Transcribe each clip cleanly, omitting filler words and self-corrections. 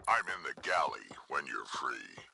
I'm in the galley when you're free.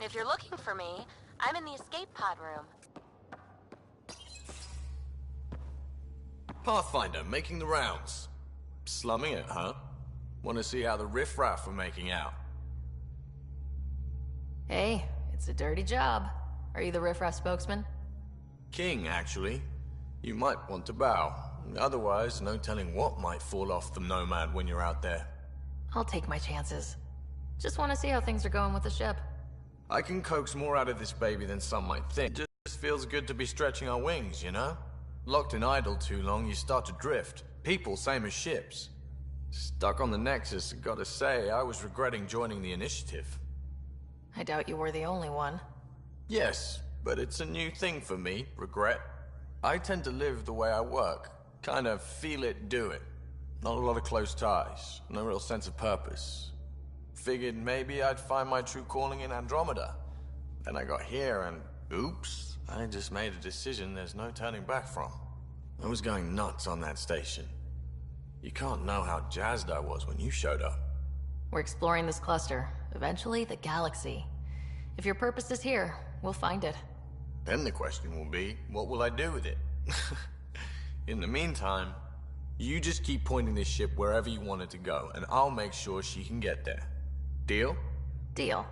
If you're looking for me, I'm in the escape pod room. Pathfinder, making the rounds. Slumming it, huh? Want to see how the riffraff are making out? Hey, it's a dirty job. Are you the riffraff spokesman? King, actually. You might want to bow. Otherwise, no telling what might fall off the Nomad when you're out there. I'll take my chances. Just want to see how things are going with the ship. I can coax more out of this baby than some might think. Just feels good to be stretching our wings, you know? Locked in idle too long, you start to drift. People, same as ships. Stuck on the Nexus, gotta say, I was regretting joining the Initiative. I doubt you were the only one. Yes, but it's a new thing for me, regret. I tend to live the way I work. Kind of feel it, do it. Not a lot of close ties, no real sense of purpose. Figured maybe I'd find my true calling in Andromeda. Then I got here and, oops, I just made a decision there's no turning back from. I was going nuts on that station. You can't know how jazzed I was when you showed up. We're exploring this cluster, eventually the galaxy. If your purpose is here, we'll find it. Then the question will be, what will I do with it? In the meantime, you just keep pointing this ship wherever you want it to go, and I'll make sure she can get there. Deal? Deal.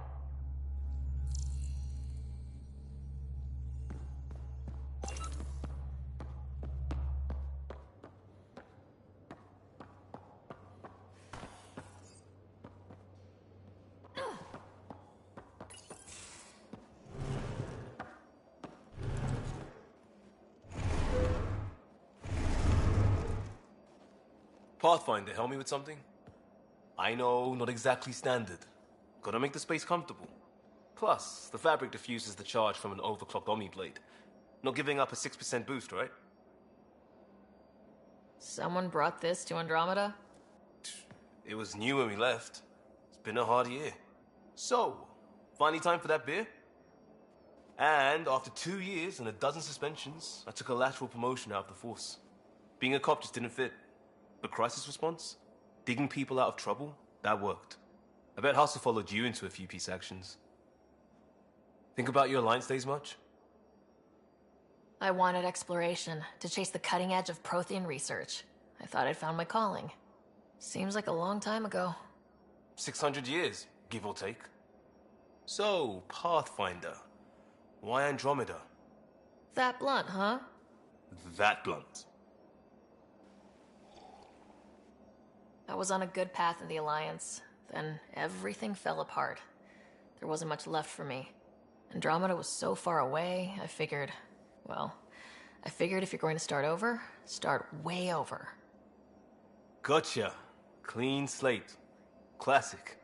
Pathfinder, help me with something? I know, not exactly standard. Gotta make the space comfortable. Plus, the fabric diffuses the charge from an overclocked Omniblade. Not giving up a 6% boost, right? Someone brought this to Andromeda? It was new when we left. It's been a hard year. So, finally time for that beer? And after 2 years and a dozen suspensions, I took a lateral promotion out of the force. Being a cop just didn't fit. But crisis response? Digging people out of trouble? That worked. I bet Hustle followed you into a few peace actions. Think about your Alliance days much? I wanted exploration, to chase the cutting edge of Prothean research. I thought I'd found my calling. Seems like a long time ago. 600 years, give or take. So, Pathfinder. Why Andromeda? That blunt, huh? That blunt. I was on a good path in the Alliance. Then everything fell apart. There wasn't much left for me. Andromeda was so far away, I figured if you're going to start over, start way over. Gotcha. Clean slate. Classic.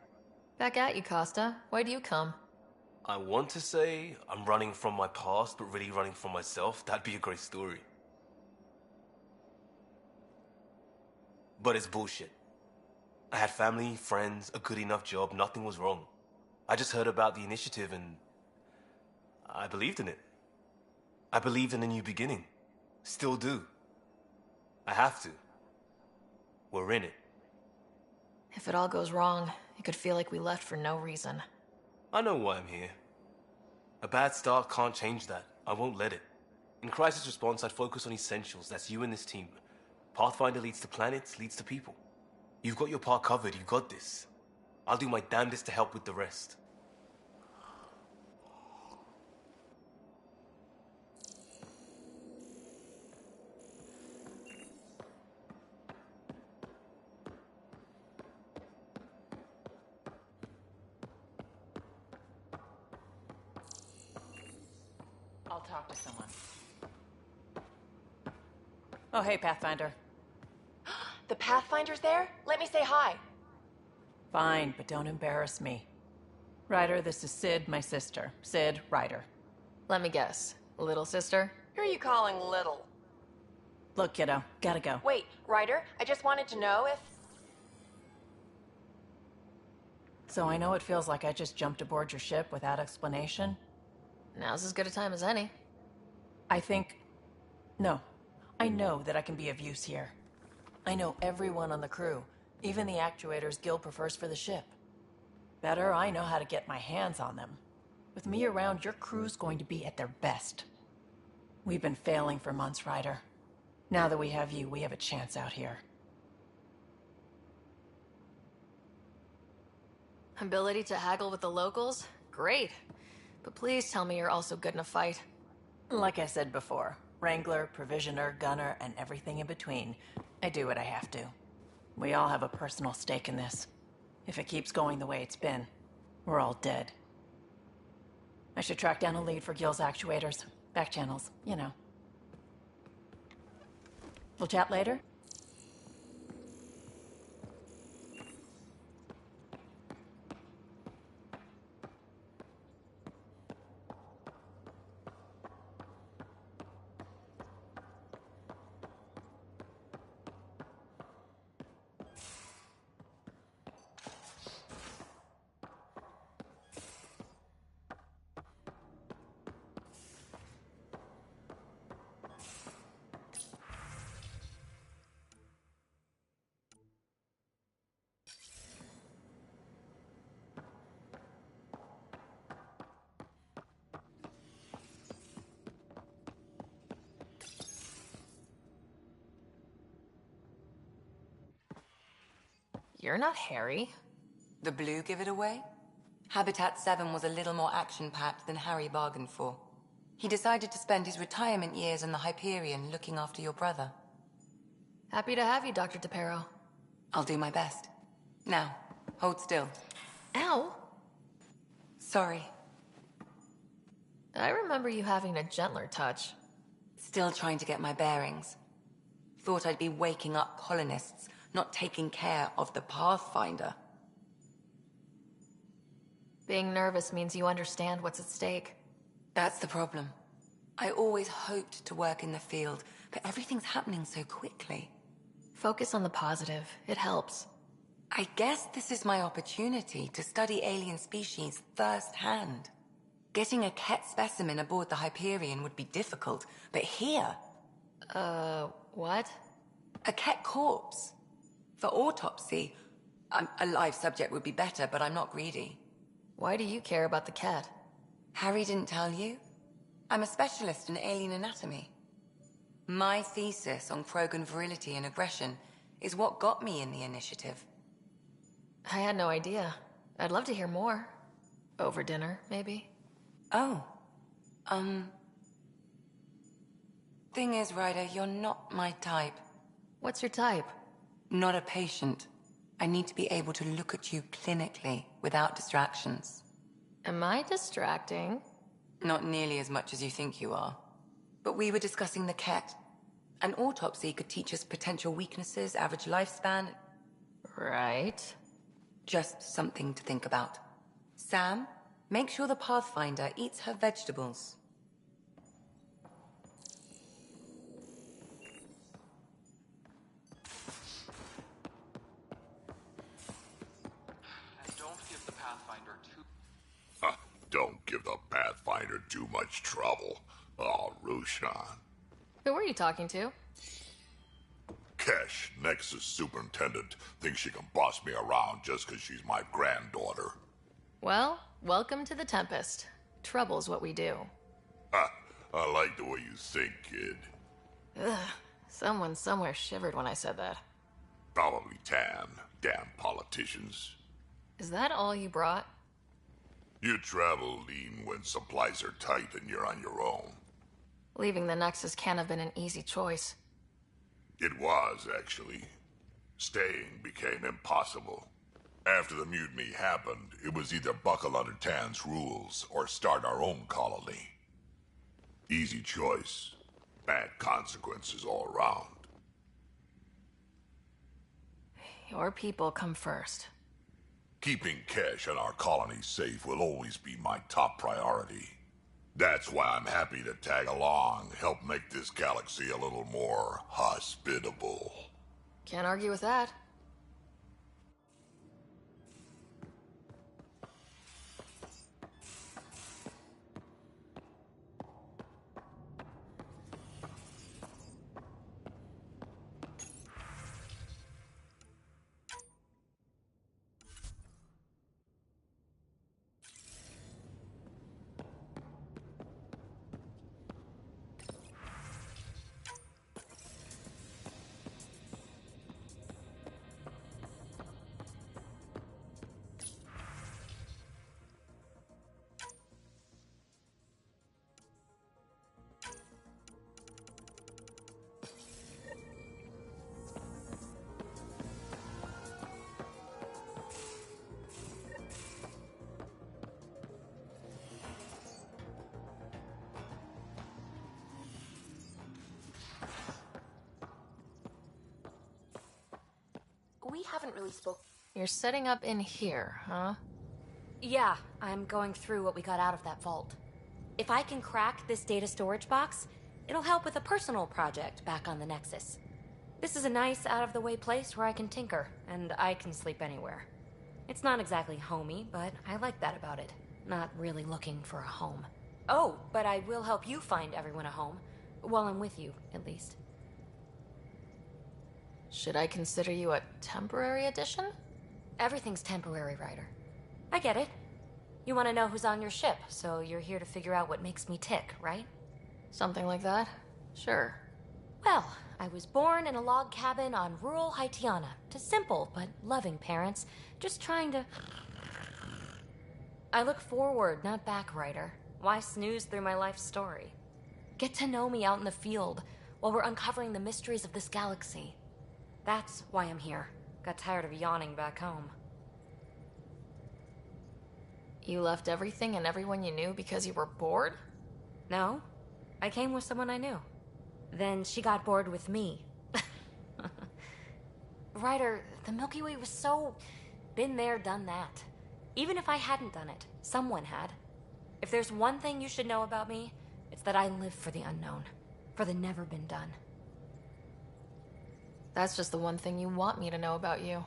Back at you, Costa. Why do you come? I want to say I'm running from my past, but really running from myself. That'd be a great story. But it's bullshit. I had family, friends, a good enough job, nothing was wrong. I just heard about the initiative and I believed in it. I believed in a new beginning. Still do. I have to. We're in it. If it all goes wrong, it could feel like we left for no reason. I know why I'm here. A bad start can't change that. I won't let it. In crisis response, I'd focus on essentials. That's you and this team. Pathfinder leads to planets, leads to people. You've got your part covered, you got this. I'll do my damnedest to help with the rest. I'll talk to someone. Oh, hey, Pathfinder. The Pathfinder's there? Let me say hi. Fine, but don't embarrass me. Ryder, this is Sid, my sister. Sid, Ryder. Let me guess. Little sister? Who are you calling little? Look, kiddo, gotta go. Wait, Ryder, I just wanted to know if... So I know it feels like I just jumped aboard your ship without explanation. Now's as good a time as any. No. I know that I can be of use here. I know everyone on the crew, even the actuators Gil prefers for the ship. Better, I know how to get my hands on them. With me around, your crew's going to be at their best. We've been failing for months, Ryder. Now that we have you, we have a chance out here. Ability to haggle with the locals? Great. But please tell me you're also good in a fight. Like I said before, Wrangler, Provisioner, Gunner, and everything in between. I do what I have to. We all have a personal stake in this. If it keeps going the way it's been, we're all dead. I should track down a lead for Gil's actuators. Back channels, you know. We'll chat later? You're not Harry. The blue give it away? Habitat 7 was a little more action-packed than Harry bargained for. He decided to spend his retirement years in the Hyperion looking after your brother. Happy to have you, Dr. DePero. I'll do my best. Now, hold still. Ow! Sorry. I remember you having a gentler touch. Still trying to get my bearings. Thought I'd be waking up colonists, not taking care of the Pathfinder. Being nervous means you understand what's at stake. That's the problem. I always hoped to work in the field, but everything's happening so quickly. Focus on the positive. It helps. I guess this is my opportunity to study alien species firsthand. Getting a Ket specimen aboard the Hyperion would be difficult, but here... What? A Ket corpse. For autopsy, a live subject would be better, but I'm not greedy. Why do you care about the cat? Harry didn't tell you? I'm a specialist in alien anatomy. My thesis on Krogan virility and aggression is what got me in the initiative. I had no idea. I'd love to hear more. Over dinner, maybe? Oh. Thing is, Ryder, you're not my type. What's your type? Not a patient. I need to be able to look at you clinically without distractions. Am I distracting? Not nearly as much as you think you are. But we were discussing the Ket. An autopsy could teach us potential weaknesses, average lifespan. Right. Just something to think about. Sam, make sure the Pathfinder eats her vegetables. And don't give the Pathfinder too... Don't give the Pathfinder too much trouble. Oh, Rushan. Who were you talking to? Kesh, Nexus Superintendent, thinks she can boss me around just because she's my granddaughter. Well, welcome to the Tempest. Trouble's what we do. Ha! I like the way you think, kid. Ugh. Someone somewhere shivered when I said that. Probably Tan. Damn politicians. Is that all you brought? You travel lean when supplies are tight and you're on your own. Leaving the Nexus can't have been an easy choice. It was, actually. Staying became impossible. After the mutiny happened, it was either buckle under Tan's rules or start our own colony. Easy choice. Bad consequences all around. Your people come first. Keeping Kesh and our colony safe will always be my top priority. That's why I'm happy to tag along, help make this galaxy a little more hospitable. Can't argue with that. haven't really spoken. You're setting up in here, huh? Yeah, I'm going through what we got out of that vault. If I can crack this data storage box, it'll help with a personal project back on the Nexus. This is a nice, out-of-the-way place where I can tinker, and I can sleep anywhere. It's not exactly homey, but I like that about it. Not really looking for a home. Oh, but I will help you find everyone a home. While I'm with you, at least. Should I consider you a temporary addition? Everything's temporary, Ryder. I get it. You want to know who's on your ship, so you're here to figure out what makes me tick, right? Something like that? Sure. Well, I was born in a log cabin on rural Haitiana to simple but loving parents, just trying to... I look forward, not back, Ryder. Why snooze through my life story? Get to know me out in the field while we're uncovering the mysteries of this galaxy. That's why I'm here. Got tired of yawning back home. You left everything and everyone you knew because you were bored? No, I came with someone I knew. Then she got bored with me. Ryder, the Milky Way was so... been there, done that. Even if I hadn't done it, someone had. If there's one thing you should know about me, it's that I live for the unknown. For the never been done. That's just the one thing you want me to know about you.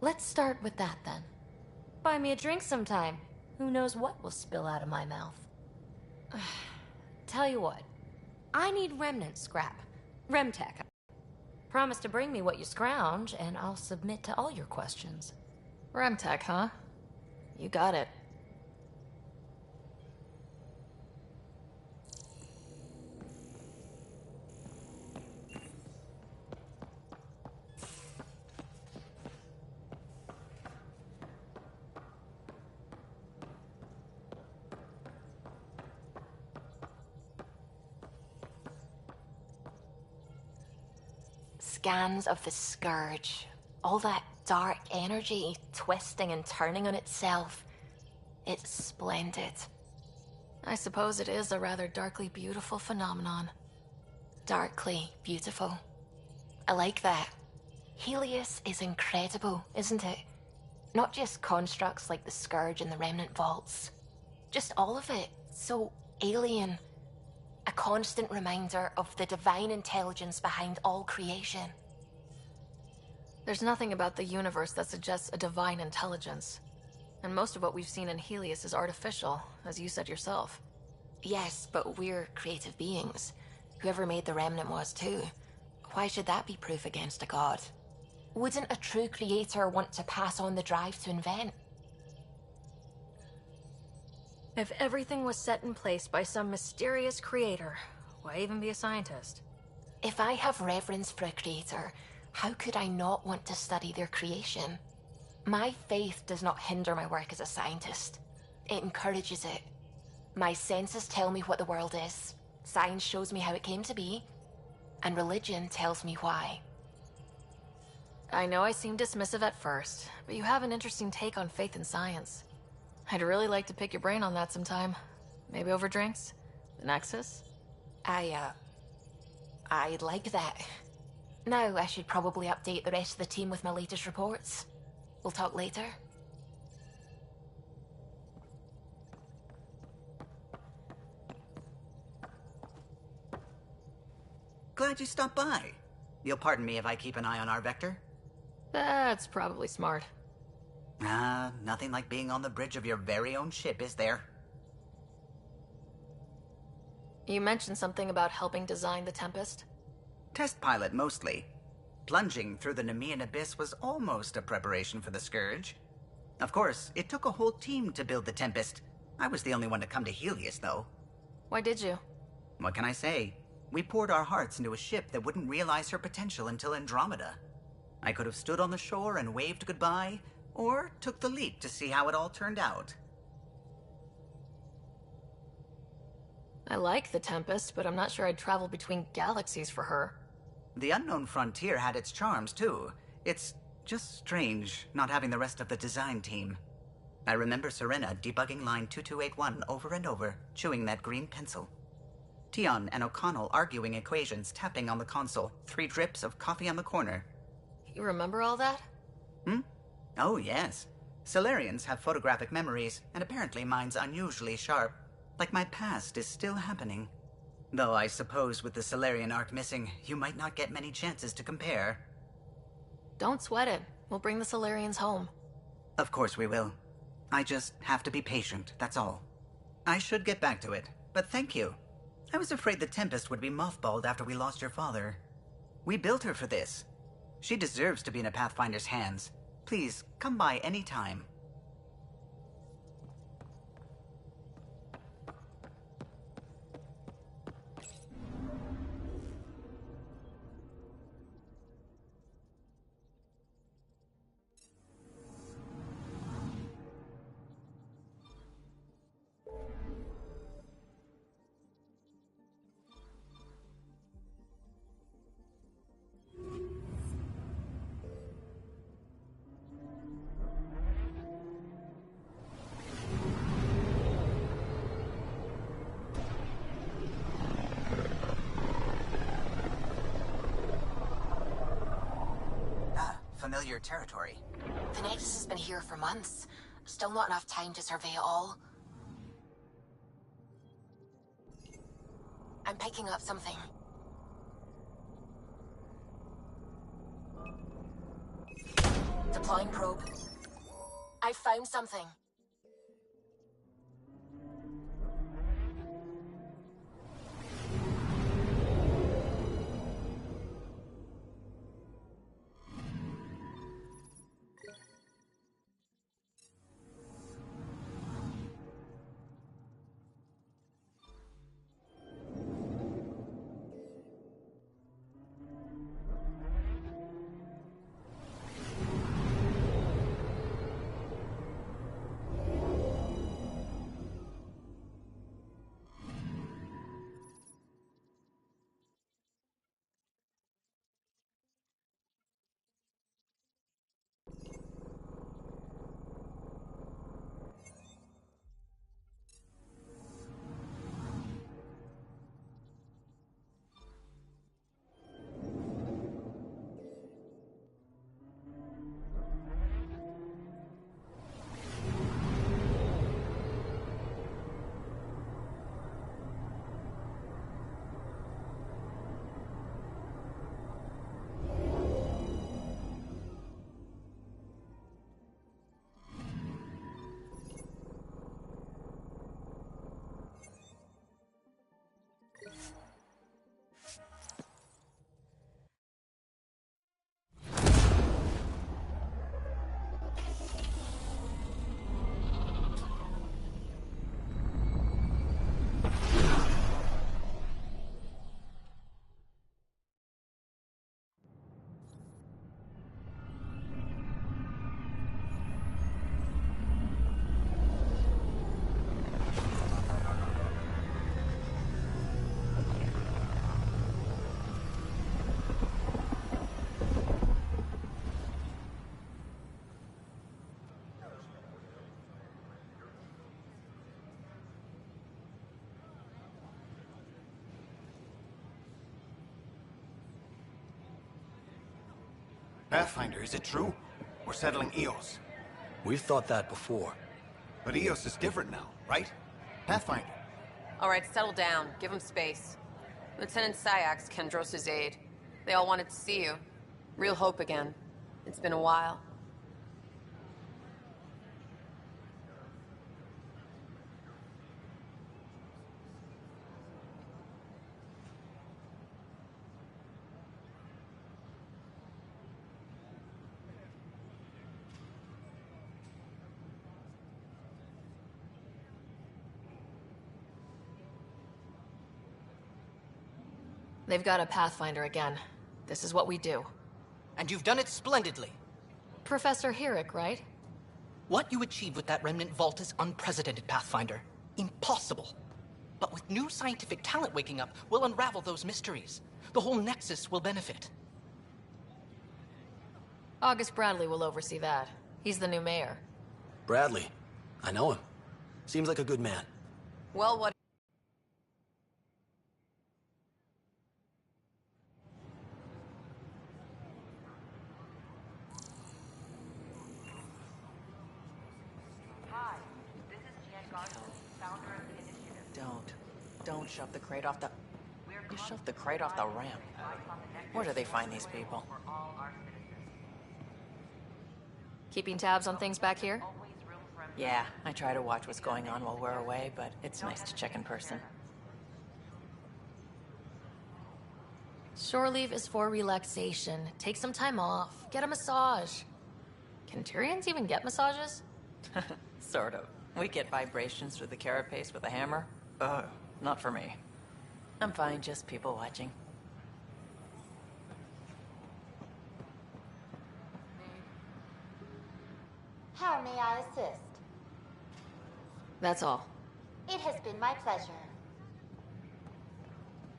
Let's start with that then. Buy me a drink sometime. Who knows what will spill out of my mouth. Tell you what, I need remnant scrap. Remtech. Promise to bring me what you scrounge, and I'll submit to all your questions. Remtech, huh? You got it. Scans of the Scourge. All that dark energy twisting and turning on itself. It's splendid. I suppose it is a rather darkly beautiful phenomenon. Darkly beautiful. I like that. Helios is incredible, isn't it? Not just constructs like the Scourge and the Remnant Vaults. Just all of it. So alien. A constant reminder of the divine intelligence behind all creation. There's nothing about the universe that suggests a divine intelligence. And most of what we've seen in Helios is artificial, as you said yourself. Yes, but we're creative beings. Whoever made the Remnant was too. Why should that be proof against a god? Wouldn't a true creator want to pass on the drive to invent? If everything was set in place by some mysterious creator, why even be a scientist? If I have reverence for a creator, how could I not want to study their creation? My faith does not hinder my work as a scientist. It encourages it. My senses tell me what the world is. Science shows me how it came to be. And religion tells me why. I know I seem dismissive at first, but you have an interesting take on faith and science. I'd really like to pick your brain on that sometime. Maybe over drinks? The Nexus? I'd like that. Now I should probably update the rest of the team with my latest reports. We'll talk later. Glad you stopped by. You'll pardon me if I keep an eye on our vector? That's probably smart. Nothing like being on the bridge of your very own ship, is there? You mentioned something about helping design the Tempest? Test pilot, mostly. Plunging through the Nemean abyss was almost a preparation for the Scourge. Of course, it took a whole team to build the Tempest. I was the only one to come to Helios, though. Why did you? What can I say? We poured our hearts into a ship that wouldn't realize her potential until Andromeda. I could have stood on the shore and waved goodbye, or took the leap to see how it all turned out. I like the Tempest, but I'm not sure I'd travel between galaxies for her. The unknown frontier had its charms, too. It's just strange not having the rest of the design team. I remember Serena debugging line 2281 over and over, chewing that green pencil. Tion and O'Connell arguing equations, tapping on the console, 3 drips of coffee on the corner. You remember all that? Hmm? Oh, yes. Solarians have photographic memories, and apparently mine's unusually sharp. Like my past is still happening. Though I suppose with the Solarian arc missing, you might not get many chances to compare. Don't sweat it. We'll bring the Solarians home. Of course we will. I just have to be patient, that's all. I should get back to it, but thank you. I was afraid the Tempest would be mothballed after we lost your father. We built her for this. She deserves to be in a Pathfinder's hands. Please, come by any time. Familiar territory. The Nexus has been here for months. Still not enough time to survey it all. I'm picking up something. Deploying probe. I found something. Pathfinder, is it true? We're settling Eos. We've thought that before. But Eos is different now, right? Pathfinder. All right, settle down. Give him space. Lieutenant Syax, Kendros' aide. They all wanted to see you. Real hope again. It's been a while. They've got a Pathfinder again. This is what we do. And you've done it splendidly. Professor Herrick, right? What you achieved with that remnant vault is unprecedented, Pathfinder. Impossible. But with new scientific talent waking up, we'll unravel those mysteries. The whole Nexus will benefit. August Bradley will oversee that. He's the new mayor. Bradley. I know him. Seems like a good man. Well, what... Don't shove the crate off the... You shoved the crate off the ramp. Where do they find these people? Keeping tabs on things back here? Yeah, I try to watch what's going on while we're away, but it's nice to check in person. Shore leave is for relaxation. Take some time off. Get a massage. Can Tyrians even get massages? Sort of. We get vibrations through the carapace with a hammer. Not for me. I'm fine, just people watching. How may I assist? That's all. It has been my pleasure.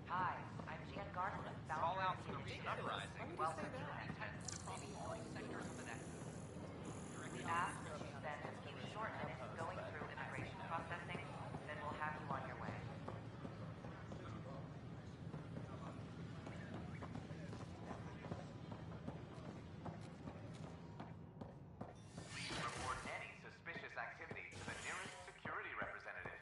Hi, I'm Jan Garland. Call out for the recent uprising. Welcome to intense across all sectors of the nexus. The app that you send us keeps short and it's going through immigration processing, then we'll have you on your way. Report any suspicious activity to the nearest security representative.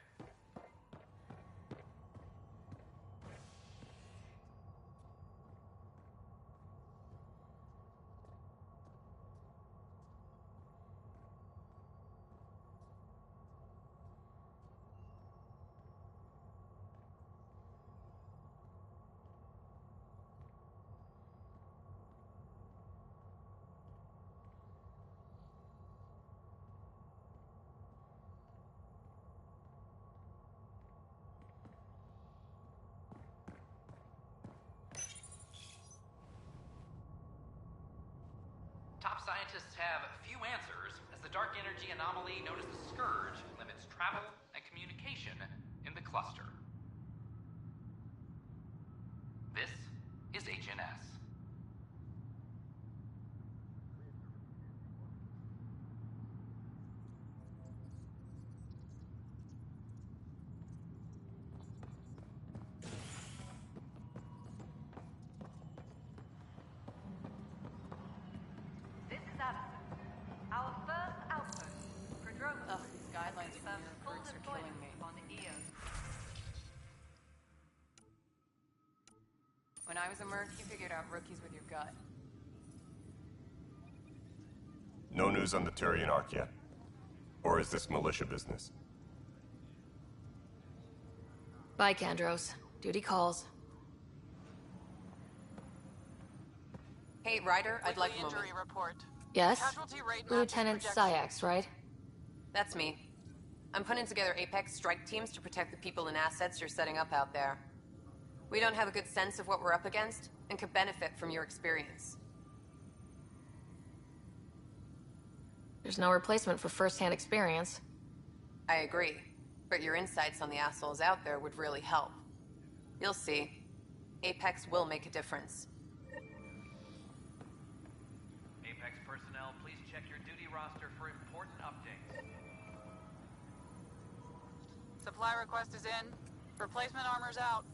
Top scientists have few answers, as the dark energy anomaly known as the Scourge limits travel and communication in the cluster. This is HNS. This is our first outpost for Andromeda. Ugh, these guidelines for your recruits are killing me. On the EOS. When I was a merc, you figured out rookies with your gut. No news on the Turian Ark yet? Or is this militia business? Bye, Kandros. Duty calls. Hey, Ryder, I'd like a moment. Injury report. Yes? Casualty rate matches Lieutenant projections. Syax, right? That's me. I'm putting together Apex strike teams to protect the people and assets you're setting up out there. We don't have a good sense of what we're up against, and could benefit from your experience. There's no replacement for first-hand experience. I agree, but your insights on the assholes out there would really help. You'll see. Apex will make a difference. Apex personnel, please check your duty roster for important updates. Supply request is in. Replacement armor's out.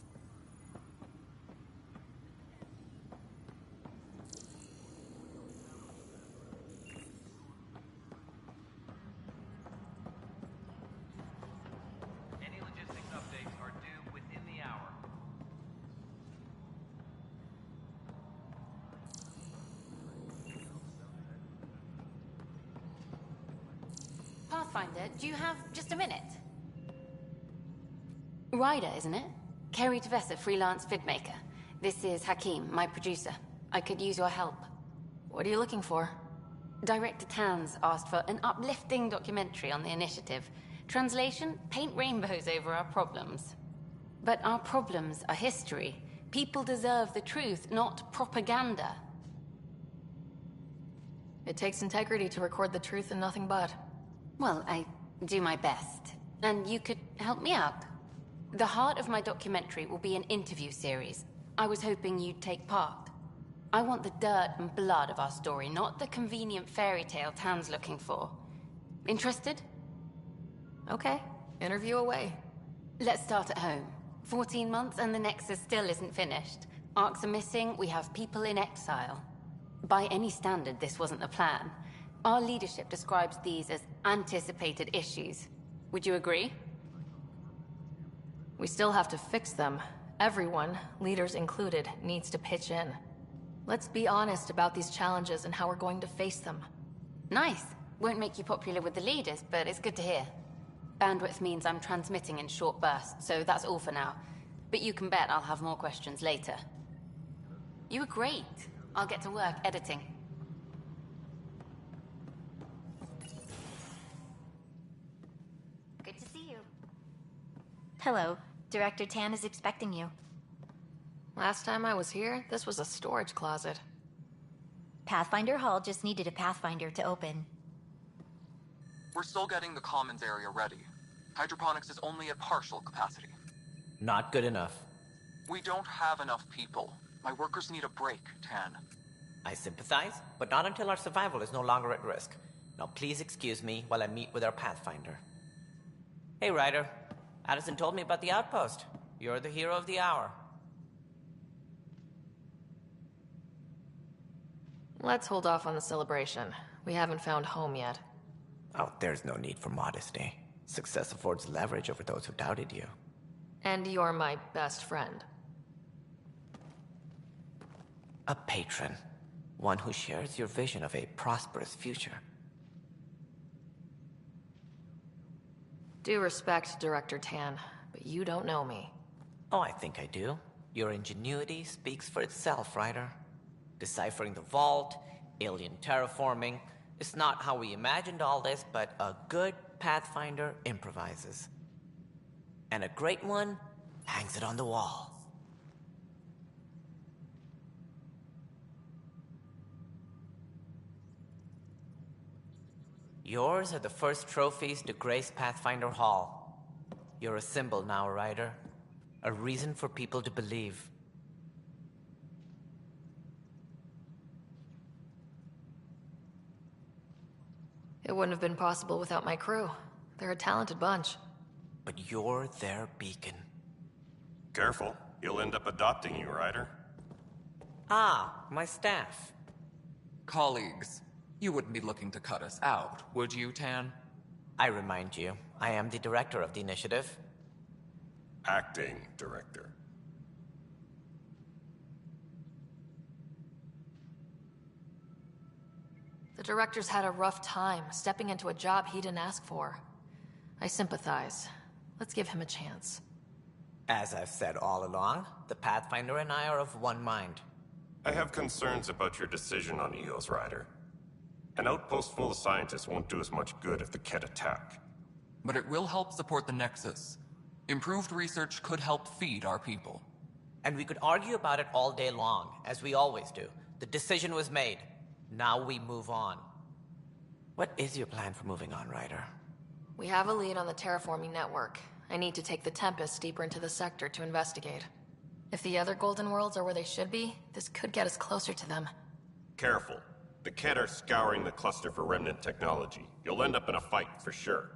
Any logistics updates are due within the hour. Pathfinder, do you have just a minute? Ryder, isn't it? Kerry Tavessa, freelance vidmaker. This is Hakim, my producer. I could use your help. What are you looking for? Director Tans asked for an uplifting documentary on the initiative. Translation, paint rainbows over our problems. But our problems are history. People deserve the truth, not propaganda. It takes integrity to record the truth and nothing but. Well, I do my best. And you could help me out. The heart of my documentary will be an interview series. I was hoping you'd take part. I want the dirt and blood of our story, not the convenient fairy tale Tan's looking for. Interested? Okay, interview away. Let's start at home. 14 months and the Nexus still isn't finished. Arcs are missing, we have people in exile. By any standard, this wasn't the plan. Our leadership describes these as anticipated issues. Would you agree? We still have to fix them. Everyone, leaders included, needs to pitch in. Let's be honest about these challenges and how we're going to face them. Nice. Won't make you popular with the leaders, but it's good to hear. Bandwidth means I'm transmitting in short bursts, so that's all for now. But you can bet I'll have more questions later. You were great. I'll get to work editing. Good to see you. Hello. Director Tan is expecting you. Last time I was here, this was a storage closet. Pathfinder Hall just needed a Pathfinder to open. We're still getting the commons area ready. Hydroponics is only at partial capacity. Not good enough. We don't have enough people. My workers need a break, Tan. I sympathize, but not until our survival is no longer at risk. Now please excuse me while I meet with our Pathfinder. Hey, Ryder. Addison told me about the outpost. You're the hero of the hour. Let's hold off on the celebration. We haven't found home yet. Oh, there's no need for modesty. Success affords leverage over those who doubted you. And you're my best friend. A patron. One who shares your vision of a prosperous future. Due respect, Director Tan, but you don't know me. Oh, I think I do. Your ingenuity speaks for itself, Ryder. Deciphering the vault, alien terraforming. It's not how we imagined all this, but a good Pathfinder improvises. And a great one hangs it on the wall. Yours are the first trophies to grace Pathfinder Hall. You're a symbol now, Ryder. A reason for people to believe. It wouldn't have been possible without my crew. They're a talented bunch. But you're their beacon. Careful. He'll end up adopting you, Ryder. Ah, my staff. Colleagues, you wouldn't be looking to cut us out, would you, Tan? I remind you, I am the director of the initiative. Acting director. The director's had a rough time, stepping into a job he didn't ask for. I sympathize. Let's give him a chance. As I've said all along, the Pathfinder and I are of one mind. I have concerns about your decision on Eos, Ryder. An outpost full of scientists won't do us much good if the Kett attack. But it will help support the Nexus. Improved research could help feed our people. And we could argue about it all day long, as we always do. The decision was made. Now we move on. What is your plan for moving on, Ryder? We have a lead on the terraforming network. I need to take the Tempest deeper into the sector to investigate. If the other Golden Worlds are where they should be, this could get us closer to them. Careful. The Kett are scouring the cluster for remnant technology. You'll end up in a fight, for sure.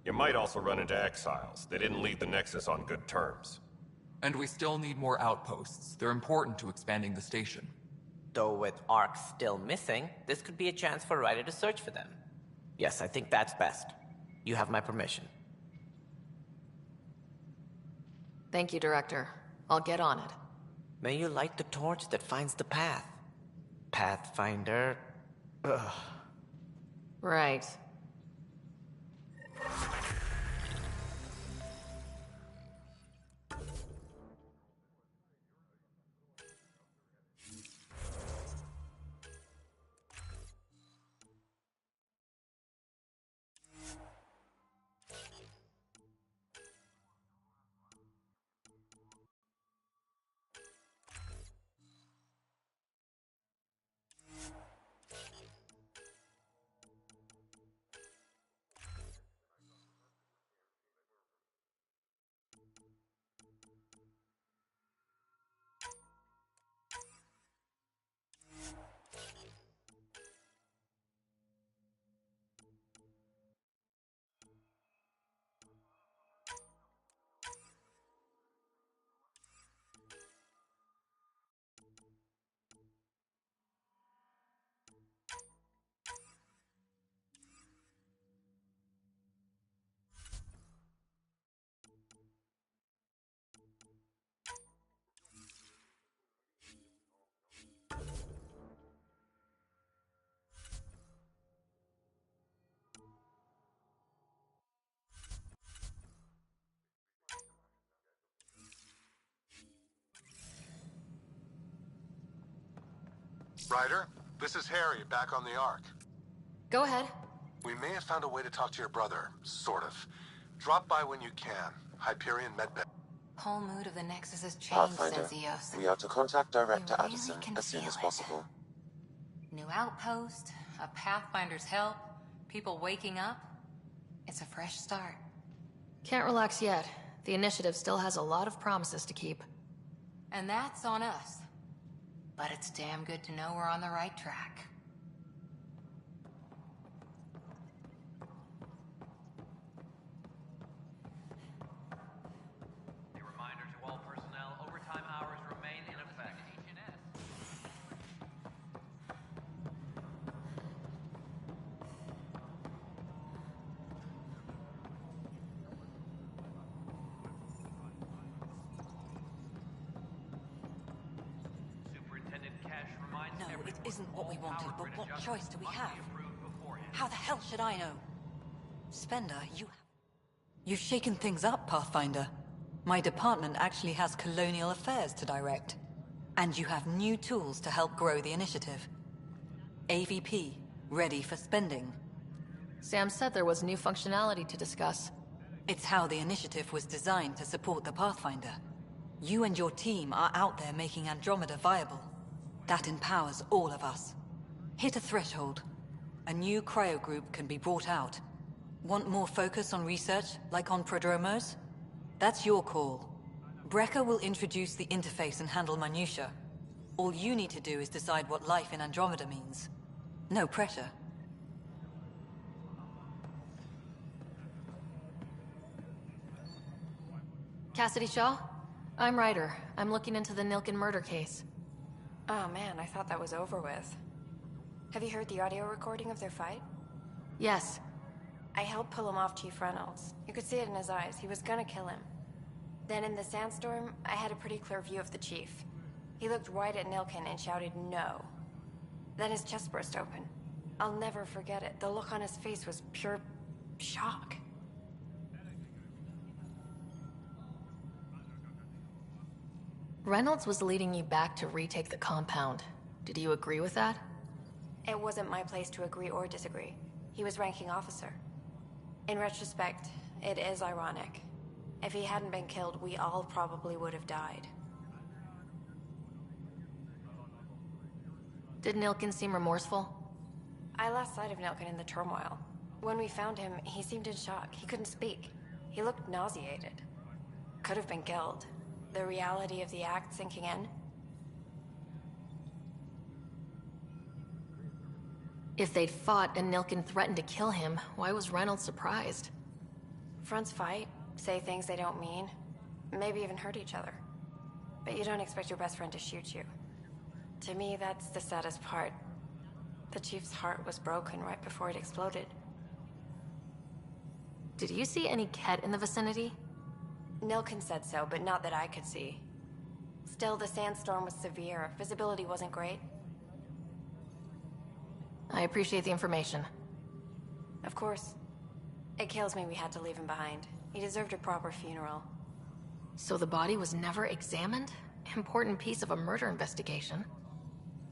You might also run into exiles. They didn't leave the Nexus on good terms. And we still need more outposts. They're important to expanding the station. Though with Ark still missing, this could be a chance for Ryder to search for them. Yes, I think that's best. You have my permission. Thank you, Director. I'll get on it. May you light the torch that finds the path. Pathfinder... Ugh. Right. Ryder, this is Harry, back on the Ark. Go ahead. We may have found a way to talk to your brother, sort of. Drop by when you can. Hyperion Medbay. Whole mood of the Nexus has changed, Pathfinder, says Eos. we are to contact Director You really Addison can as soon feel as it. possible. New outpost, a Pathfinder's help, people waking up. It's a fresh start. Can't relax yet. The initiative still has a lot of promises to keep. And that's on us. But it's damn good to know we're on the right track. A reminder to all personnel, overtime hours remain in effect. Superintendent Cash reminds No, everyone it isn't what we all wanted, power but grid what adjustments choice do we must have? be approved beforehand. How the hell should I know? Spender, You've shaken things up, Pathfinder. My department actually has colonial affairs to direct. And you have new tools to help grow the initiative. AVP, ready for spending. Sam said there was new functionality to discuss. It's how the initiative was designed to support the Pathfinder. You and your team are out there making Andromeda viable. That empowers all of us. Hit a threshold. A new cryo group can be brought out. Want more focus on research, like on prodromos? That's your call. Brecker will introduce the interface and handle minutiae. All you need to do is decide what life in Andromeda means. No pressure. Cassidy Shaw? I'm Ryder. I'm looking into the Nilken murder case. Oh man, I thought that was over with. Have you heard the audio recording of their fight? Yes. I helped pull him off Chief Reynolds. You could see it in his eyes. He was gonna kill him. Then in the sandstorm, I had a pretty clear view of the Chief. He looked right at Nilken and shouted no. Then his chest burst open. I'll never forget it. The look on his face was pure shock. Reynolds was leading you back to retake the compound. Did you agree with that? It wasn't my place to agree or disagree. He was ranking officer. In retrospect, it is ironic. If he hadn't been killed, we all probably would have died. Did Nilken seem remorseful? I lost sight of Nilken in the turmoil. When we found him, he seemed in shock. He couldn't speak. He looked nauseated. Could have been killed. The reality of the act sinking in. If they'd fought and Nilken threatened to kill him, why was Reynolds surprised? Fronts fight, say things they don't mean, maybe even hurt each other. But you don't expect your best friend to shoot you. To me, that's the saddest part. The Chief's heart was broken right before it exploded. Did you see any Ket in the vicinity? Nilken said so, but not that I could see. Still, the sandstorm was severe. Visibility wasn't great. I appreciate the information. Of course. It kills me we had to leave him behind. He deserved a proper funeral. So the body was never examined? Important piece of a murder investigation.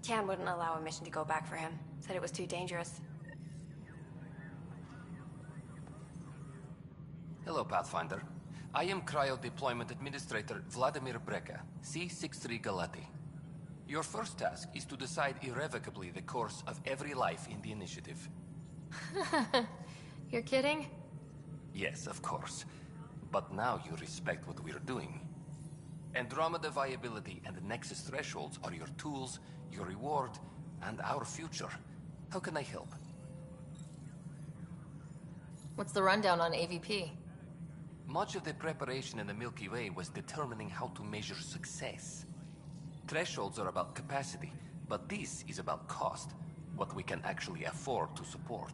Tian wouldn't allow a mission to go back for him. Said it was too dangerous. Hello, Pathfinder. I am Cryo Deployment Administrator Vladimir Breka, C-63 Galati. Your first task is to decide irrevocably the course of every life in the initiative. You're kidding? Yes, of course. But now you respect what we're doing. Andromeda viability and the Nexus thresholds are your tools, your reward, and our future. How can I help? What's the rundown on AVP? Much of the preparation in the Milky Way was determining how to measure success. Thresholds are about capacity, but this is about cost, what we can actually afford to support.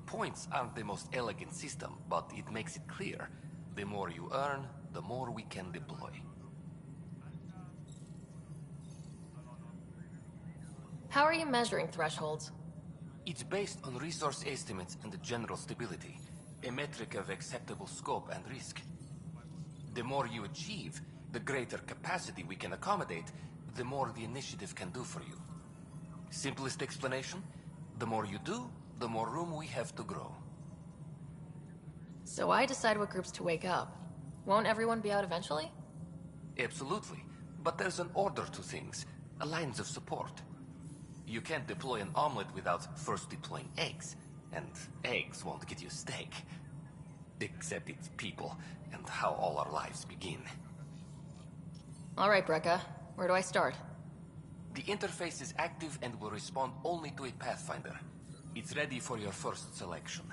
Points aren't the most elegant system, but it makes it clear. The more you earn, the more we can deploy. How are you measuring thresholds? It's based on resource estimates and the general stability, a metric of acceptable scope and risk. The more you achieve, the greater capacity we can accommodate, the more the initiative can do for you. Simplest explanation? The more you do, the more room we have to grow. So I decide what groups to wake up. Won't everyone be out eventually? Absolutely. But there's an order to things. Lines of support. You can't deploy an omelet without first deploying eggs. And eggs won't get you steak. Except it's people, and how all our lives begin. Alright, Brekka. Where do I start? The interface is active and will respond only to a Pathfinder. It's ready for your first selection.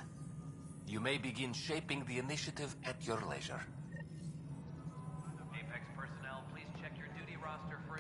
You may begin shaping the initiative at your leisure. Apex personnel, please check your duty roster for...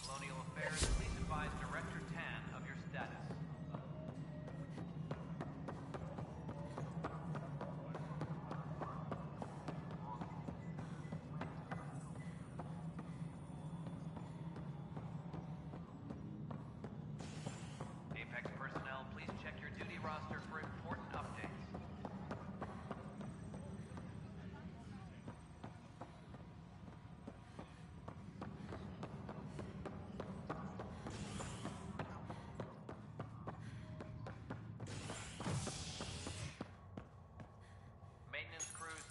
Colonial Affairs, please advise Director Tan of your status. Apex personnel, please check your duty roster for important updates. Maintenance crews.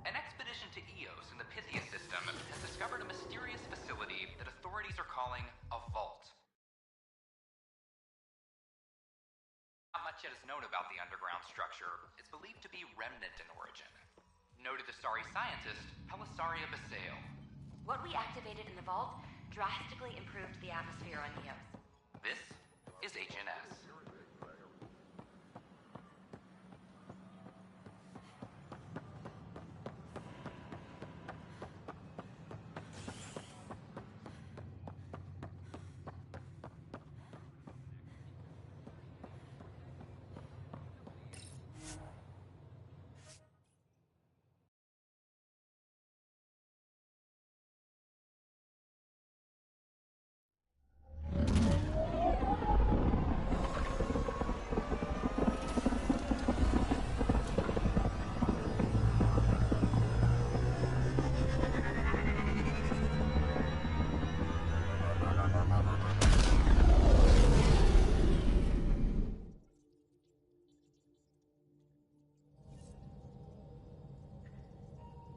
An expedition to Eos in the Pythia system has discovered a mysterious facility that authorities are calling a vault. Not much yet is known about the underground structure. It's believed to be remnant in origin. Noted Asari scientist Pelisaria Basale. What we activated in the vault drastically improved the atmosphere on Eos. This is HNS.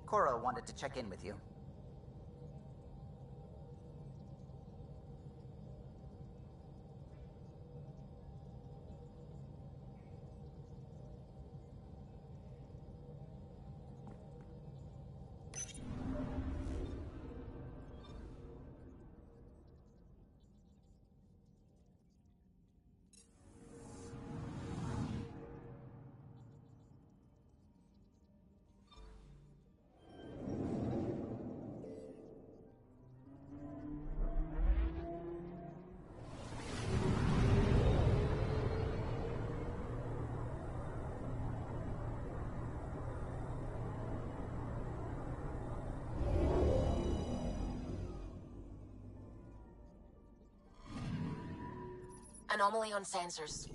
Cora wanted to check in with you. Anomaly on sensors.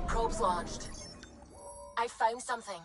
Probes launched. I found something.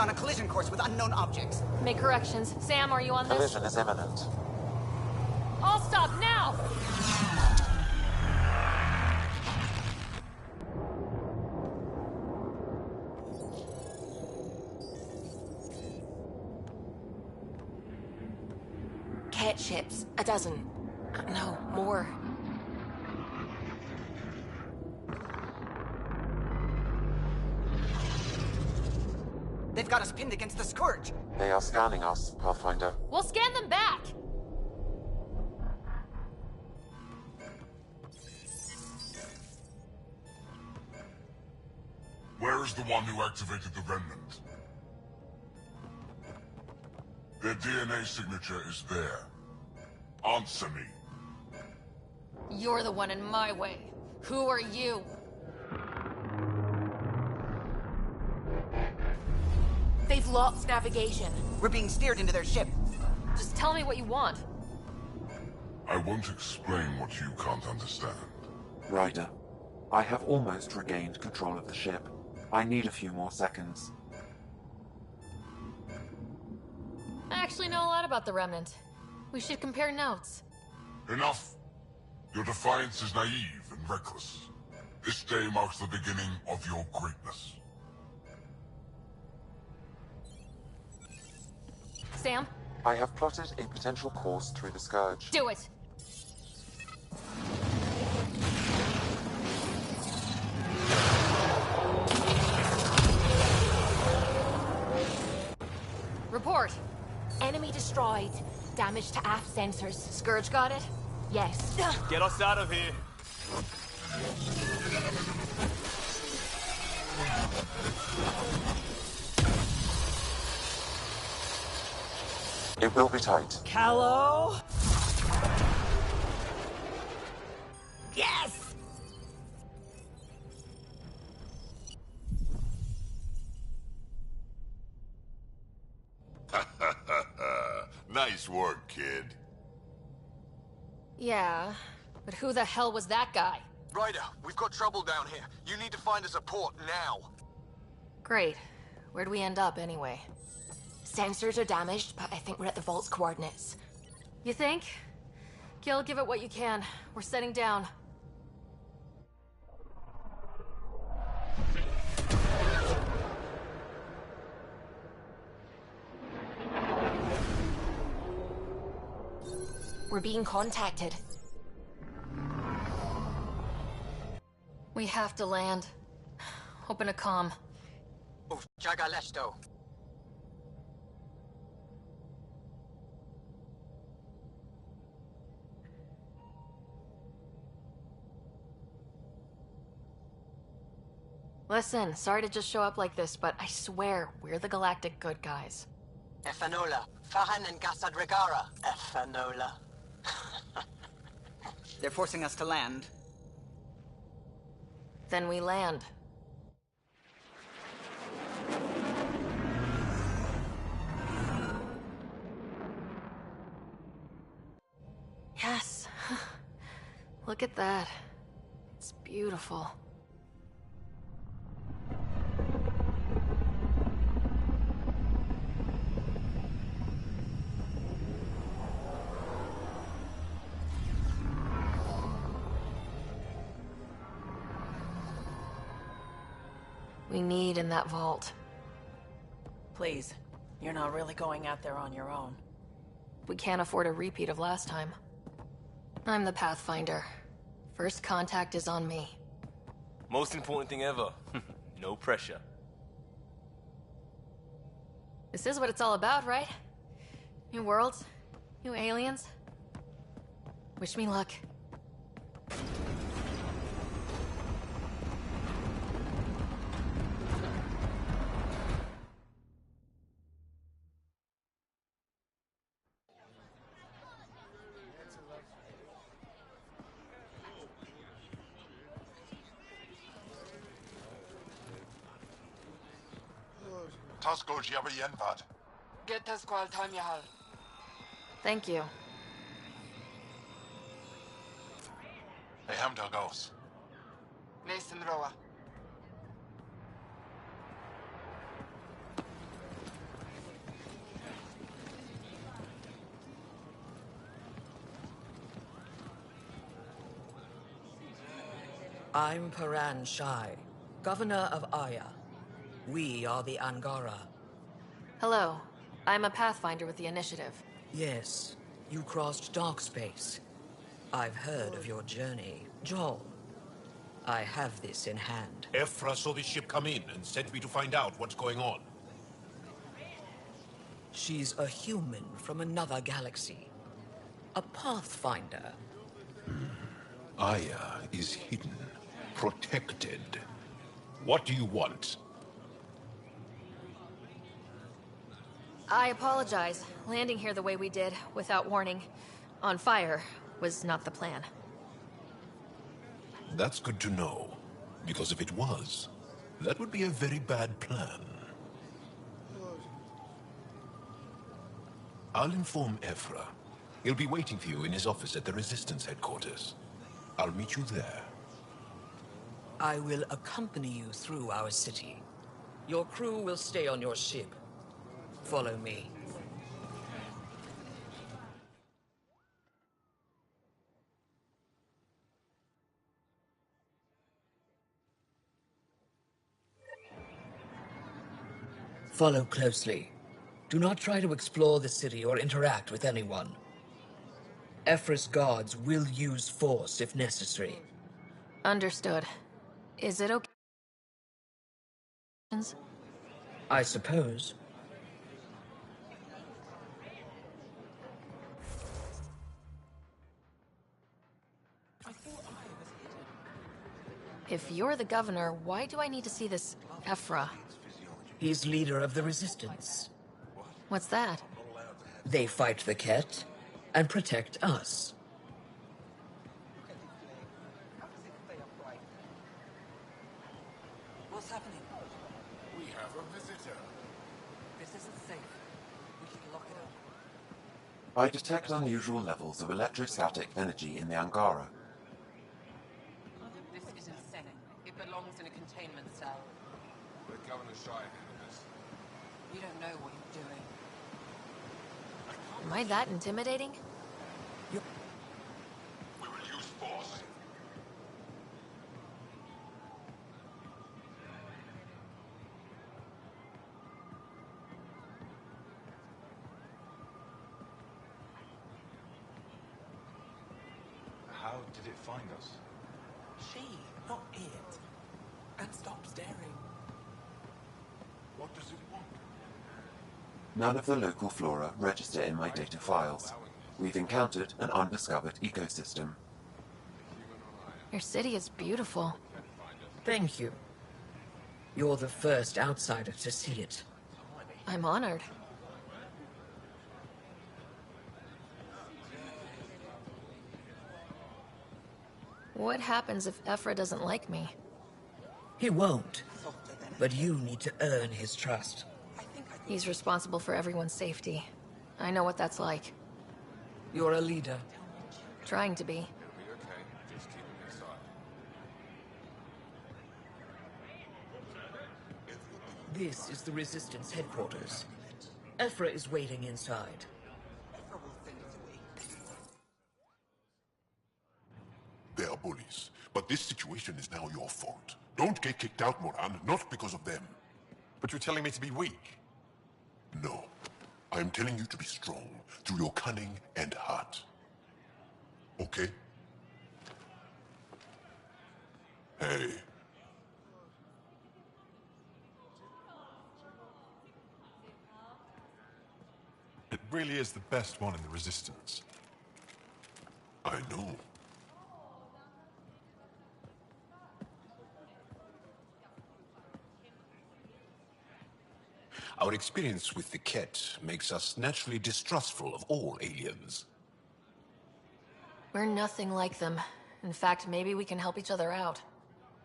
on a collision course with unknown objects. Make corrections. Sam, are you on this? Collision is imminent. All stop now! Cat ships. A dozen. No, more. They've got us pinned against the Scourge. They are scanning us, Pathfinder. We'll scan them back! Where is the one who activated the Remnant? Their DNA signature is there. Answer me. You're the one in my way. Who are you? They've lost navigation. We're being steered into their ship. Just tell me what you want. I won't explain what you can't understand. Ryder, I have almost regained control of the ship. I need a few more seconds. I actually know a lot about the Remnant. We should compare notes. Enough! Your defiance is naive and reckless. This day marks the beginning of your greatness. Sam? I have plotted a potential course through the Scourge. Do it! Report! Enemy destroyed. Damage to aft sensors. Scourge got it? Yes. Get us out of here. It will be tight. Callow? Yes! Nice work, kid. Yeah, but who the hell was that guy? Ryder, we've got trouble down here. You need to find us a port now. Great. Where'd we end up, anyway? Sensors are damaged, but I think we're at the vault's coordinates. You think? Gil, give it what you can. We're setting down. We're being contacted. We have to land. Open a comm. Jagalesto. Listen, sorry to just show up like this, but I swear, we're the galactic good guys. Efanola. Fahan and Gasadregara. Efanola. They're forcing us to land. Then we land. Yes. Look at that. It's beautiful. We need in that vault. Please, you're not really going out there on your own. We can't afford a repeat of last time. I'm the Pathfinder. First contact is on me. Most important thing ever. No pressure. This is what it's all about, right? New worlds, new aliens. Wish me luck. Tasco Jiabayenvad. Get us qual time yahal. Thank you. Hey, Hamdal goes. Listen, Roa. I'm Paran Shai, Governor of Aya. We are the Angara. Hello. I'm a Pathfinder with the Initiative. Yes, you crossed dark space. I've heard of your journey, Joel. I have this in hand. Ephra saw the ship come in and sent me to find out what's going on. She's a human from another galaxy. A Pathfinder. Aya is hidden, protected. What do you want? I apologize. Landing here the way we did, without warning, on fire, was not the plan. That's good to know, because if it was, that would be a very bad plan. I'll inform Ephra. He'll be waiting for you in his office at the Resistance headquarters. I'll meet you there. I will accompany you through our city. Your crew will stay on your ship. Follow me. Follow closely. Do not try to explore the city or interact with anyone. Ephra's guards will use force if necessary. Understood. Is it okay? I suppose. If you're the governor, why do I need to see this Ephra? He's leader of the Resistance. What's that? They fight the Ket and protect us. What's happening? We have a visitor. This isn't safe. We should lock it up. I detect unusual levels of electrostatic energy in the Angara. This isn't insane. It belongs in a containment cell. The Governor Shai handled this. You don't know what you're doing. Am I that intimidating? We will use force. How did it find us? She, not it. And stop staring. What does it want? None of the local flora register in my data files. We've encountered an undiscovered ecosystem. Your city is beautiful. Thank you. You're the first outsider to see it. I'm honored. What happens if Ephra doesn't like me? He won't. But you need to earn his trust. He's responsible for everyone's safety. I know what that's like. You're a leader. Trying to be. This is the Resistance headquarters. Ephra is waiting inside. They are bullies, but this situation is now your fault. Don't get kicked out, Moran, not because of them. But you're telling me to be weak? No. I'm telling you to be strong through your cunning and heart. Okay? Hey. It really is the best one in the Resistance. I know. Our experience with the Ket makes us naturally distrustful of all aliens. We're nothing like them. In fact, maybe we can help each other out.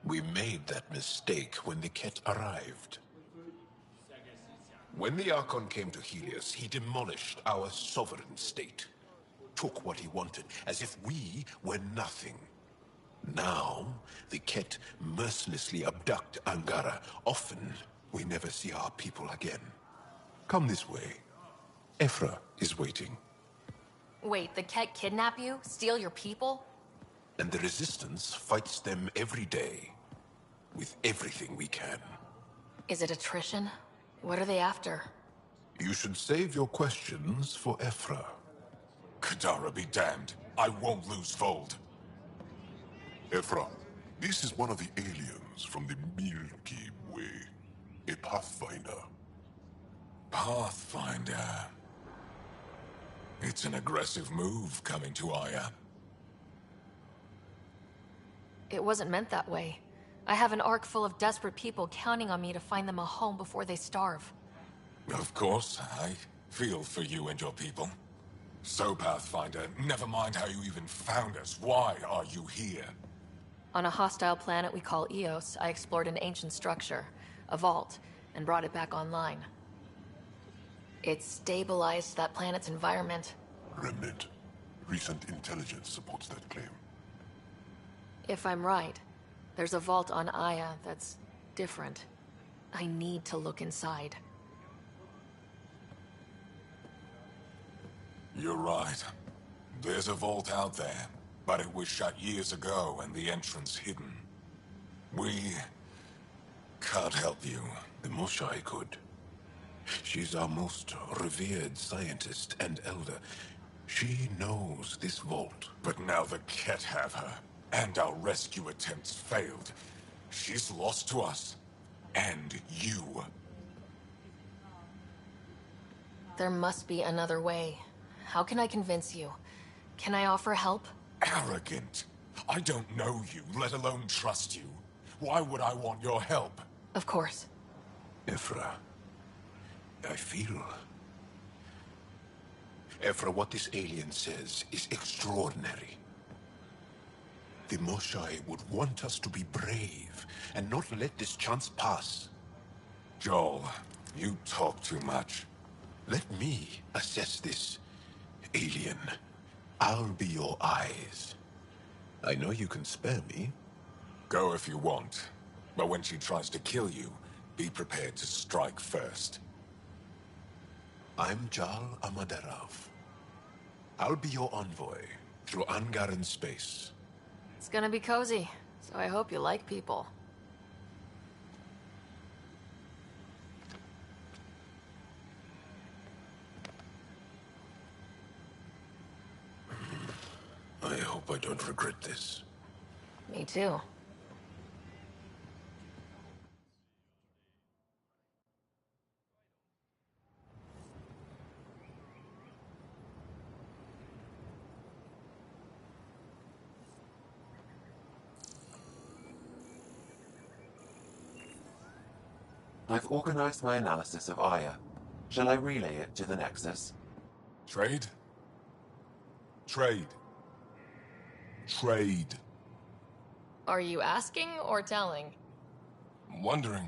We made that mistake when the Ket arrived. When the Archon came to Helios, he demolished our sovereign state. Took what he wanted, as if we were nothing. Now, the Ket mercilessly abduct Angara. Often, we never see our people again. Come this way. Ephra is waiting. Wait, the Ket kidnap you? Steal your people? And the Resistance fights them every day, with everything we can. Is it attrition? What are they after? You should save your questions for Ephra. Kadara be damned. I won't lose Fold. Ephra, this is one of the aliens from the Milky Way. A Pathfinder. Pathfinder. It's an aggressive move coming to Aya. It wasn't meant that way. I have an ark full of desperate people counting on me to find them a home before they starve. Of course, I feel for you and your people. So, Pathfinder, never mind how you even found us. Why are you here? On a hostile planet we call Eos, I explored an ancient structure, a vault, and brought it back online. It stabilized that planet's environment. Remnant. Recent intelligence supports that claim. If I'm right, there's a vault on Aya that's different. I need to look inside. You're right. There's a vault out there, but it was shut years ago and the entrance hidden. We can't help you. The Moshai could. She's our most revered scientist and elder. She knows this vault. But now the Ket have her, and our rescue attempts failed. She's lost to us. And you. There must be another way. How can I convince you? Can I offer help? Arrogant. I don't know you, let alone trust you. Why would I want your help? Of course. Ephra, I feel... Ephra, what this alien says is extraordinary. The Moshai would want us to be brave and not let this chance pass. Joel, you talk too much. Let me assess this, alien. I'll be your eyes. I know you can spare me. Go if you want. But when she tries to kill you, be prepared to strike first. I'm Jal Amaderov. I'll be your envoy through Angaran space. It's gonna be cozy, so I hope you like people. I hope I don't regret this. Me too. I've organized my analysis of Aya. Shall I relay it to the Nexus? Trade? Trade. Trade. Are you asking or telling? I'm wondering,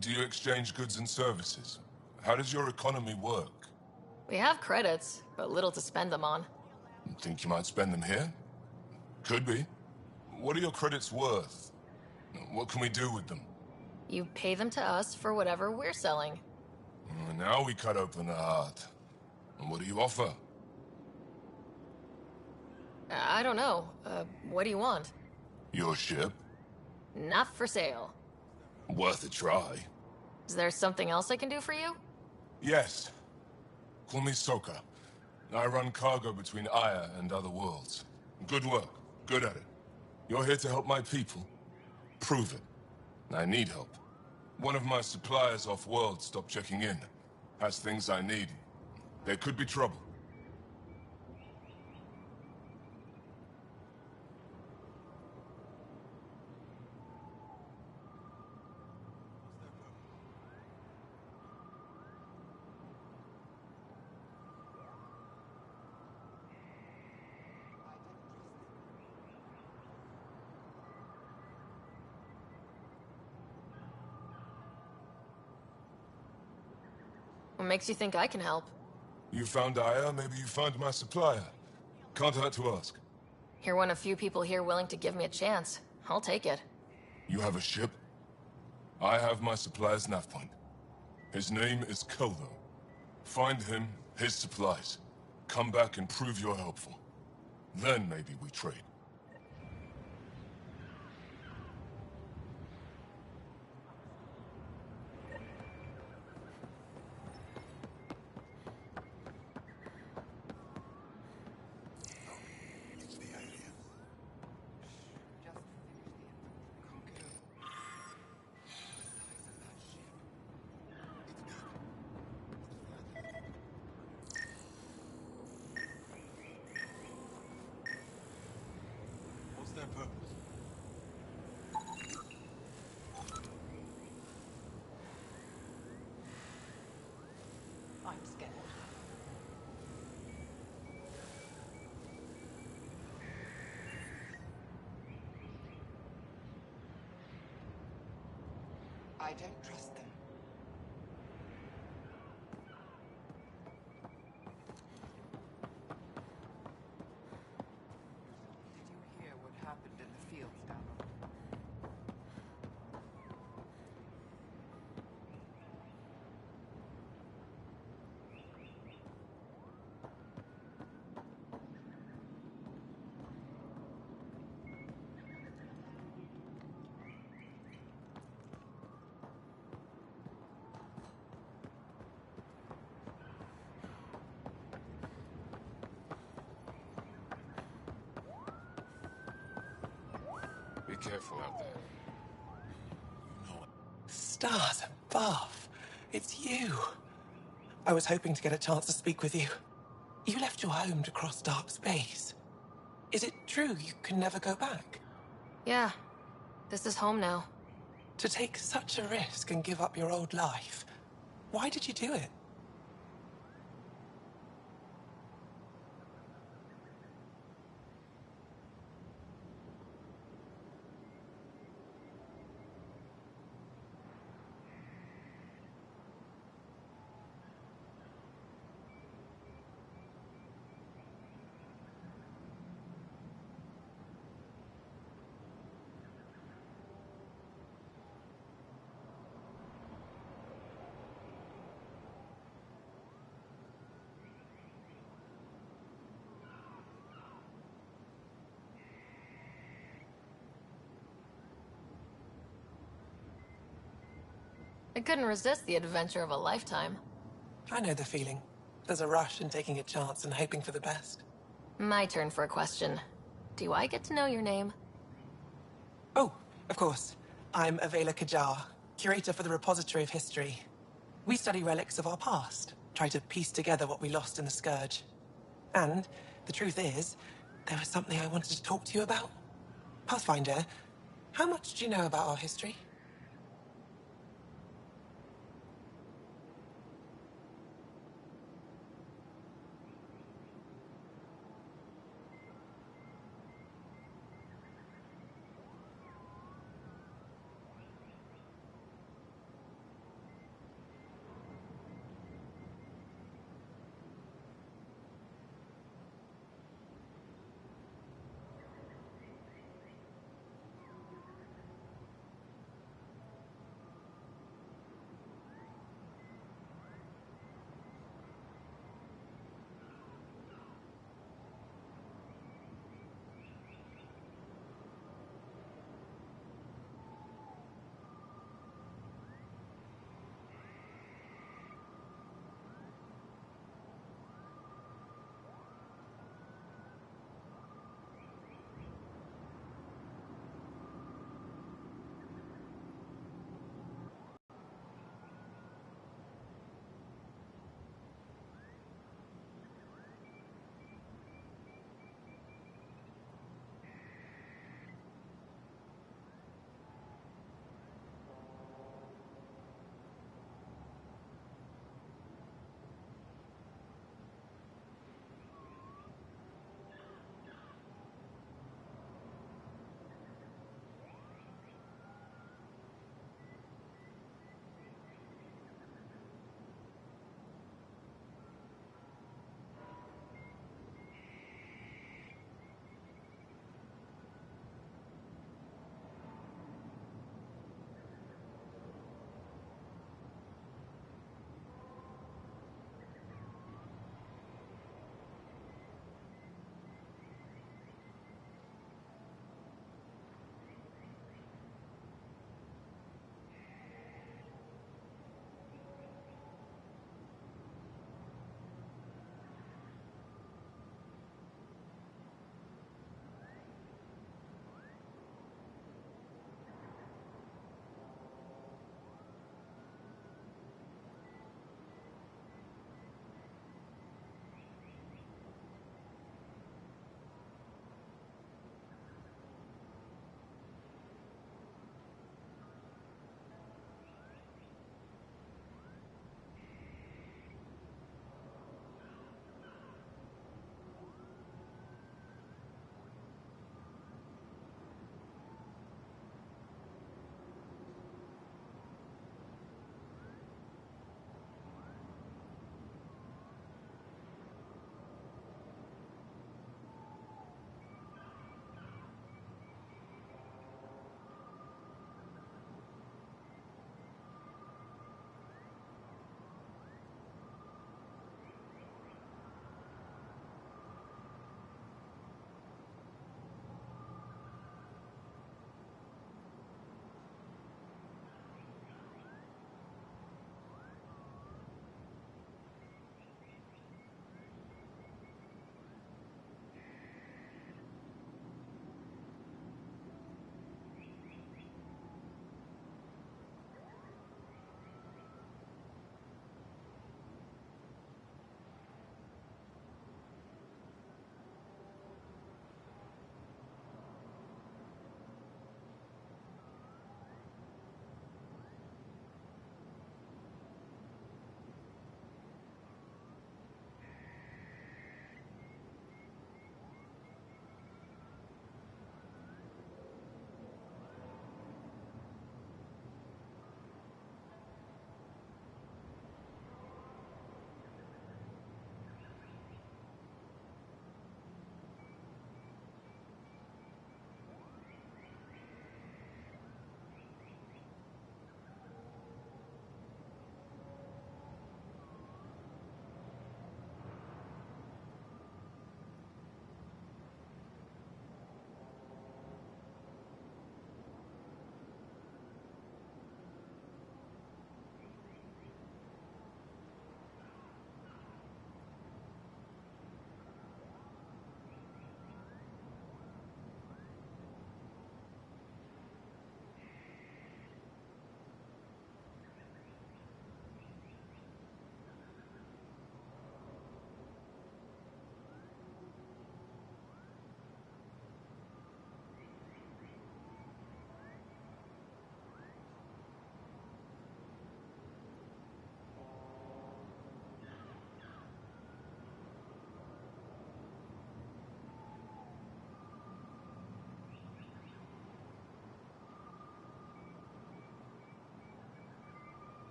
do you exchange goods and services? How does your economy work? We have credits, but little to spend them on. Think you might spend them here? Could be. What are your credits worth? What can we do with them? You pay them to us for whatever we're selling. Now we cut open the heart. And what do you offer? I don't know. What do you want? Your ship? Not for sale. Worth a try. Is there something else I can do for you? Yes. Call me Soka. I run cargo between Aya and other worlds. Good work. Good at it. You're here to help my people. Prove it. I need help. One of my suppliers off-world stopped checking in. Has things I need. There could be trouble. What makes you think I can help? You found Aya, maybe you found my supplier. Can't hurt to ask. You're one of few people here willing to give me a chance. I'll take it. You have a ship? I have my supplier's nav point. His name is Koldo. Find him, his supplies. Come back and prove you're helpful. Then maybe we trade. Emperor. I'm scared. I don't trust them. Did you hear what happened in the fields down on? Be careful out there. Stars above. It's you. I was hoping to get a chance to speak with you. You left your home to cross dark space. Is it true you can never go back? Yeah. This is home now. To take such a risk and give up your old life, why did you do it? I couldn't resist the adventure of a lifetime. I know the feeling. There's a rush in taking a chance and hoping for the best. My turn for a question. Do I get to know your name? Oh, of course. I'm Avela Kajar, curator for the Repository of History. We study relics of our past, try to piece together what we lost in the Scourge. And the truth is, there was something I wanted to talk to you about. Pathfinder, how much do you know about our history?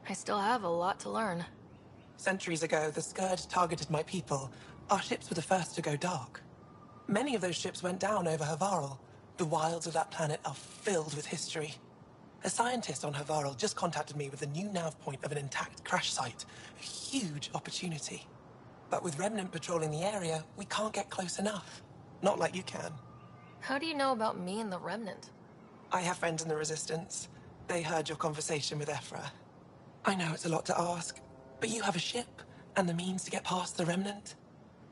I still have a lot to learn. Centuries ago, the Scourge targeted my people. Our ships were the first to go dark. Many of those ships went down over Havarl. The wilds of that planet are filled with history. A scientist on Havarl just contacted me with a new nav point of an intact crash site. A huge opportunity. But with Remnant patrolling the area, we can't get close enough. Not like you can. How do you know about me and the Remnant? I have friends in the Resistance. They heard your conversation with Ephra. I know it's a lot to ask, but you have a ship and the means to get past the Remnant.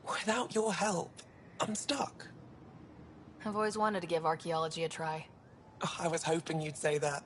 Without your help, I'm stuck. I've always wanted to give archaeology a try. Oh, I was hoping you'd say that.